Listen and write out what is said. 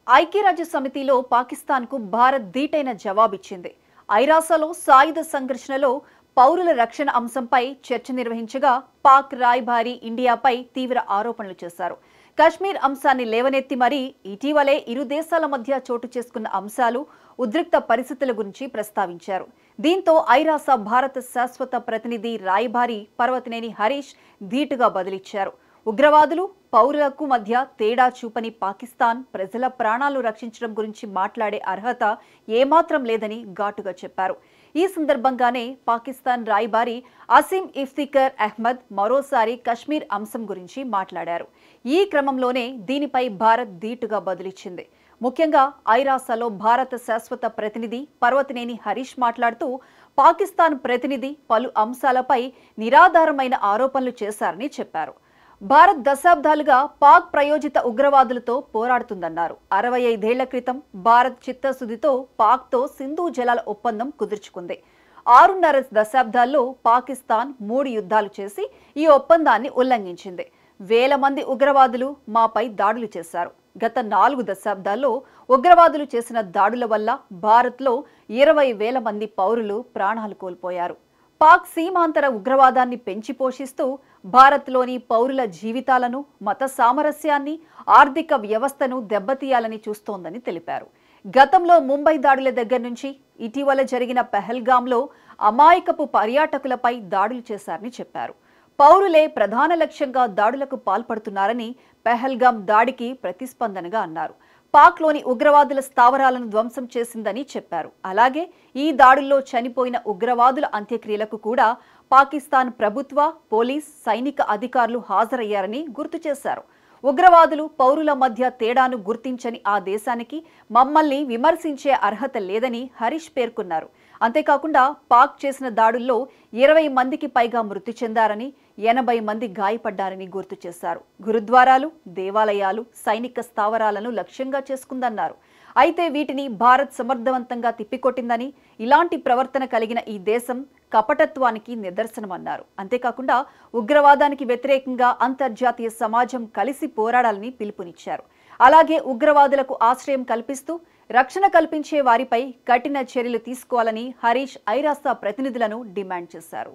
ఐక్యరాజ్య సమితిలో పాకిస్తాన్కు భారత్ ధీటైన జవాబిచ్చింది. ఐరాసలో సాయుధ సంఘర్షణలో పౌరుల రక్షణ అంశంపై చర్చ నిర్వహించగా పాక్ రాయబారి ఇండియాపై తీవ్ర ఆరోపణలు చేశారు. కశ్మీర్ అంశాన్ని లేవనెత్తి మరీ ఇటీవలే ఇరు దేశాల మధ్య చోటు చేసుకున్న అంశాలు, ఉద్రిక్త పరిస్థితుల గురించి ప్రస్తావించారు. దీంతో ఐరాస భారత శాశ్వత ప్రతినిధి రాయబారి పర్వతనేని హరీష్ ధీటుగా బదిలిచ్చారు. ఉగ్రవాదులు, పౌరులకు మధ్య తేడా చూపని పాకిస్తాన్ ప్రజల ప్రాణాలు రక్షించడం గురించి మాట్లాడే అర్హత ఏమాత్రం లేదని ఘాటుగా చెప్పారు. ఈ సందర్భంగానే పాకిస్తాన్ రాయబారి అసీం ఇఫ్తిఖర్ అహ్మద్ మరోసారి కశ్మీర్ అంశం గురించి మాట్లాడారు. ఈ క్రమంలోనే దీనిపై భారత్ ధీటుగా బదులిచ్చింది. ముఖ్యంగా ఐరాసలో భారత శాశ్వత ప్రతినిధి పర్వతనేని హరీష్ మాట్లాడుతూ పాకిస్తాన్ ప్రతినిధి పలు అంశాలపై నిరాధారమైన ఆరోపణలు చేశారని చెప్పారు. భారత్ దశాబ్దాలుగా పాక్ ప్రయోజిత ఉగ్రవాదులతో పోరాడుతుందన్నారు. 65 ఏళ్ల క్రితం భారత్ చిత్తశుద్ధితో పాక్తో సింధు జలాల ఒప్పందం కుదుర్చుకుంది. 6.5 దశాబ్దాల్లో పాకిస్తాన్ 3 యుద్ధాలు చేసి ఈ ఒప్పందాన్ని ఉల్లంఘించింది. వేల మంది ఉగ్రవాదులు మాపై దాడులు చేశారు. గత 4 దశాబ్దాల్లో ఉగ్రవాదులు చేసిన దాడుల వల్ల భారత్లో 20,000 మంది పౌరులు ప్రాణాలు కోల్పోయారు. పాక్ సీమాంతర ఉగ్రవాదాన్ని పెంచి పోషిస్తూ భారత్లోని పౌరుల జీవితాలను, మత సామరస్యాన్ని, ఆర్థిక వ్యవస్థను దెబ్బతీయాలని చూస్తోందని తెలిపారు. గతంలో ముంబై దాడుల దగ్గర నుంచి ఇటీవల జరిగిన పెహల్గాంలో అమాయకపు పర్యాటకులపై దాడులు చేశారని చెప్పారు. పౌరులే ప్రధాన లక్ష్యంగా దాడులకు పాల్పడుతున్నారని పెహల్గాం దాడికి ప్రతిస్పందనగా అన్నారు. పాక్లోని ఉగ్రవాదుల స్థావరాలను ధ్వంసం చేసిందని చెప్పారు. అలాగే ఈ దాడుల్లో చనిపోయిన ఉగ్రవాదుల అంత్యక్రియలకు కూడా పాకిస్తాన్ ప్రభుత్వ, పోలీస్, సైనిక అధికారులు హాజరయ్యారని గుర్తు చేశారు. ఉగ్రవాదులు, పౌరుల మధ్య తేడాను గుర్తించని ఆ దేశానికి మమ్మల్ని విమర్శించే అర్హత లేదని హరీష్ పేర్కొన్నారు. అంతేకాకుండా పాక్ చేసిన దాడుల్లో 20 మందికి పైగా మృతి చెందారని, 80 మంది గాయపడ్డారని గుర్తు చేశారు. గురుద్వారాలు, దేవాలయాలు, సైనిక స్థావరాలను లక్ష్యంగా చేసుకుందన్నారు. అయితే వీటిని భారత్ సమర్థవంతంగా తిప్పికొట్టిందని, ఇలాంటి ప్రవర్తన కలిగిన ఈ దేశం కపటత్వానికి నిదర్శనమన్నారు. అంతేకాకుండా ఉగ్రవాదానికి వ్యతిరేకంగా అంతర్జాతీయ సమాజం కలిసి పోరాడాలని పిలుపునిచ్చారు. అలాగే ఉగ్రవాదులకు ఆశ్రయం కల్పిస్తూ రక్షణ కల్పించే వారిపై కఠిన చర్యలు తీసుకోవాలని హరీష్ ఐరాస ప్రతినిధులను డిమాండ్ చేశారు.